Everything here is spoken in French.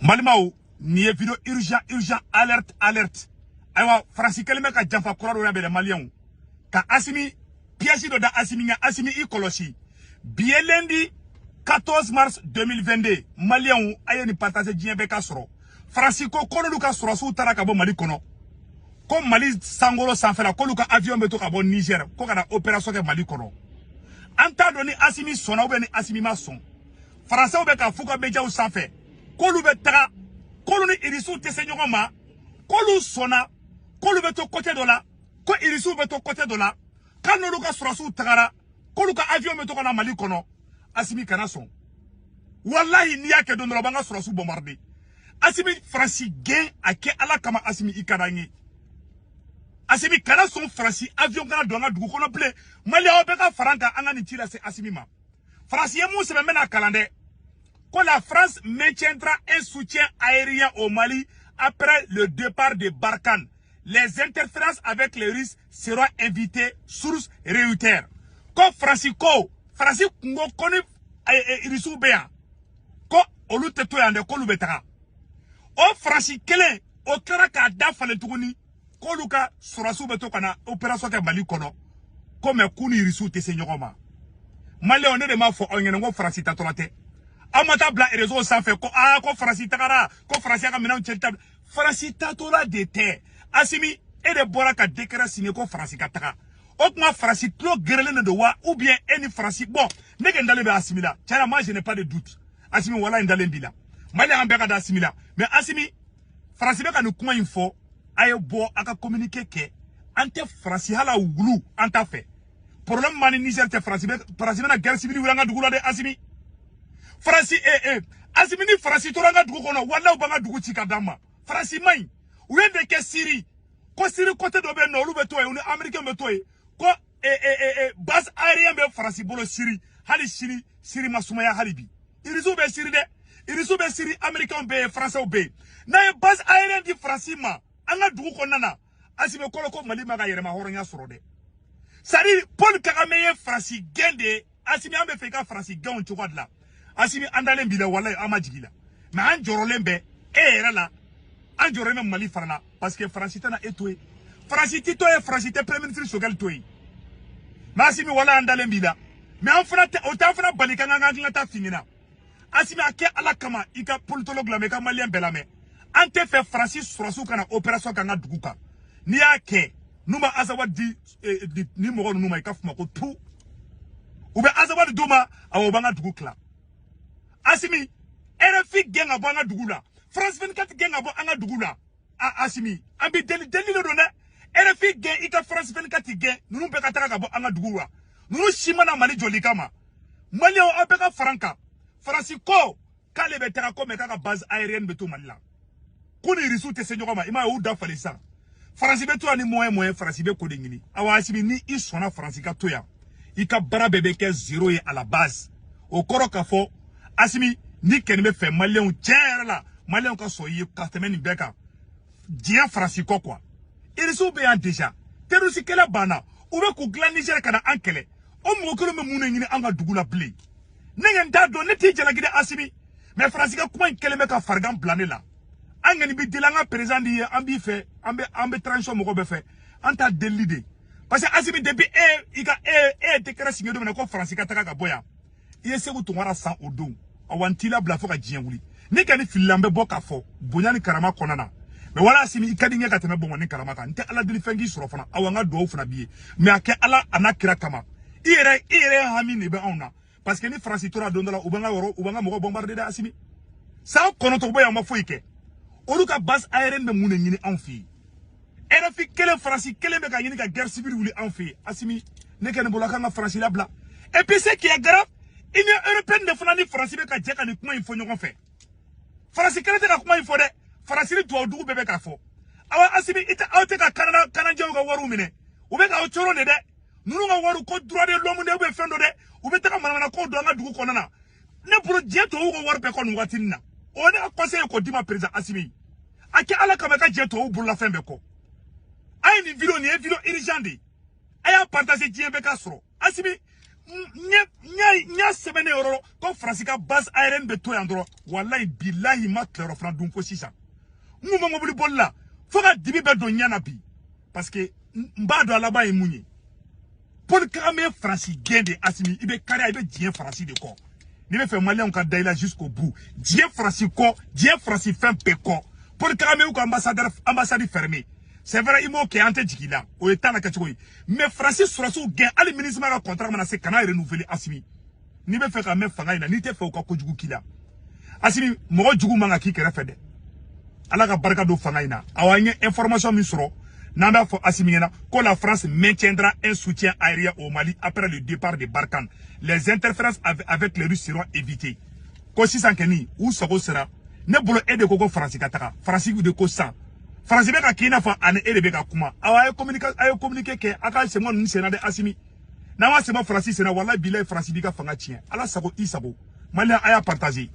Malimao ni vidéo urgent alerte aywa France kelme ka janfa kura do be malien ka asimi piège do da asimi i kolosi bien lundi 14 mars 2022 malien ayeni partager dien be ka soro France ko kono ka soro su taraka bo Mali kono ko Mali sangolo sanfela ko luka avion be to ka bo Niger ko kana opération ke Mali kono anta doni asimi sona ou ni asimi ma son français ou be ka fuka beja ou sanfé ko lu be taga ko lu ni irisu tesenyo ma ko lu sona ko lu be to côté de là ko irisu be to côté de là kan no luka surasu tagara ko luka avion be to kana Mali kono asimi kana son wallahi ni yake don banga surasu bombarder asimi franci gain ake ala kama asimi ikadangi asimi kana son franci avion kana donga dugu kono ple Mali o be ka faranga anga ni tira se asimi ma franci yemu se mena kalande que la France maintiendra un soutien aérien au Mali après le départ de Barkhane. Les interférences avec les Russes seront invitées source Reuters. Comme Francisco ngo koni irisu bea. Ko olu teto yande ko lubetara. O Francis kele o kera ka dafale tuguni ko luka surasu beto kana opération ke Mali kono. Comme kuni irisu tesenyoma. Mali on de ma fo onyene ngo Francis tatolate. Amata bla réseau sans fait ko France takara ko France ka mina uchelta France tatola de terre asimi et de bora ka décret signé ko France ka taka o kuma France trop grelene de wa ou bien eni France bon nege ndale be asimila tiens moi je n'ai pas de doute asimi wala ndale mbila mali ambeka da asimila mais asimi France be ka no kuma info ayo bo aka communiquer ke ante France hala wulu anta fait problème mani Niger te France na guerre civile wulanga dugula de asimi Franci asimi ni Franci toranga dugu kono wala ubanga dugu chikadama Franci mai uende ke Syrie ko Syrie côté do be no lu beto e uni américain beto e ko base aérien be Franci bolo Syrie hali Syrie masumaya halibi irizu be Syrie américain be français be na base aérien di Franci ma anga dugu kono na asimi ko Mali maga yere ma horonya soro de sari Paul Kagame ye Franci gende asimi ambe feka Franci gaon chokodla asimi andalen bila wallahi amajigila mais an jorolembe era la an jorome Mali farana parce que France tana etoué France tito e France te premier ministre sogal toy mais asimi wala andalen bila mais an fana o ta fana balika nganga ta fingina asimi ake ala kama ika politologue la me ka malien belame an te fait Francis surasu kana opération kana duguka ni yake numa azawa di ni mo numa ikafuma ko tu ube azawa duma awobanga dugukla asimi RFI genga bo anga dugula France 24 genga bo anga dugula asimi ambi deli lo dona RFI gen ika France 24 gen nunu be kataka ka bo anga dugula nunu shimana Mali joli kama Mali o apeka franka Francisco kale be tera ko me kaka base aérienne beto Malila kuni risu te senyo kama ima o da falisa France beto ani moyen France be ko dengini awa asimi ni isona France ka toya ika bara bebe ke 0 et à la base au koro ka fo asimi ni kenbe fait malien tiers la malien ka soyi katemeni beka dia Francisco quoi il sont bien déjà terusi kala bana ou be ko glan Niger kana ankele o mo ko me munu ngini anga dugula play nengen da do neti jala gide asimi mais Francisco kuma keleme ka fargan planer la angani bi dilanga président di ambi fait ambe transition mo ko be fait anta delide parce que asimi depuis ika décret signé do na ko Francisco taka ka boya yese ko tungara san odon awantila bla foka jienwuli ni kani filambe boka fo bonyani karama konana me wala asimi ikadinga kateme bongo ni karama ka nte ala dili fengi soro fana awanga do fana biye me ake ala anakira kama ire hami ne be ona parce que ni France tora dondola ubanga mo bombarder da asimi sa kono to boya ma foike oluka base aérienne be mune ngini anfi RFI kele France kele be ka yini ka guerre civile wuli anfi asimi ne kene bolaka nga France la bla et puis ce qui est grave Union européenne de Fanani France be ka jeka ni kuma info nyoko fe. France kele te ka kuma info de. France ni to dugu bebe ka fo. Awa asimi ita awte ka kana jawu ka waru mine. Ube ka ochoro ne de. Nunu ka waru ko droit de l'homme de ube fendo de. Ube te ka manana ko do nga dugu konana. Ne pro jeto wo waru pe ko nu watinna. O ne conseil ko dima président asimi. Ake ala ka ka jeto wo bula fembe ko. Ay ni video urgent de. Aya partager jebe ka soro. Asimi nya semaine euro ko France ka base aérienne be to yandro wallahi billahi ma claro fran dum fo sisa mu mo mobili bolla fo ka dibi be do nya na bi parce que mba do alaba e munye Paul Kagame France gende Assimi ibe kare ibe dien France de ko ni be fait malien ka daila jusqu'au bout dien France ko dien France fin pe ko Paul Kagame ko ambassade fermé. C'est vrai, il m'a qui ante jikila au état na kachoui. Mais Francis Sorassou gain ali ministre ma contrat mana se kana renouveler Assimi. Ni be fait ka me fanga ina ni te fait ko jugu kila. Assimi mo jugu manga ki kere fede. Ala ka barka do fanga ina. Awanye information mi soro. Namba fo Assimi na que la France maintiendra un soutien aérien au Mali après le départ de Barkhane. Les interférences avec les Russes seront évitées. Ko si sankeni ou soko sera ne bolo aide ko France kataka. France de ko san. France be ka kina fa ane ere be ka kuma awa ayo communiquer ke aka se mo ni sena de Assimi na wa se mo France sena wallahi billahi France bi ka fanga tien ala sako isabo mali aya partager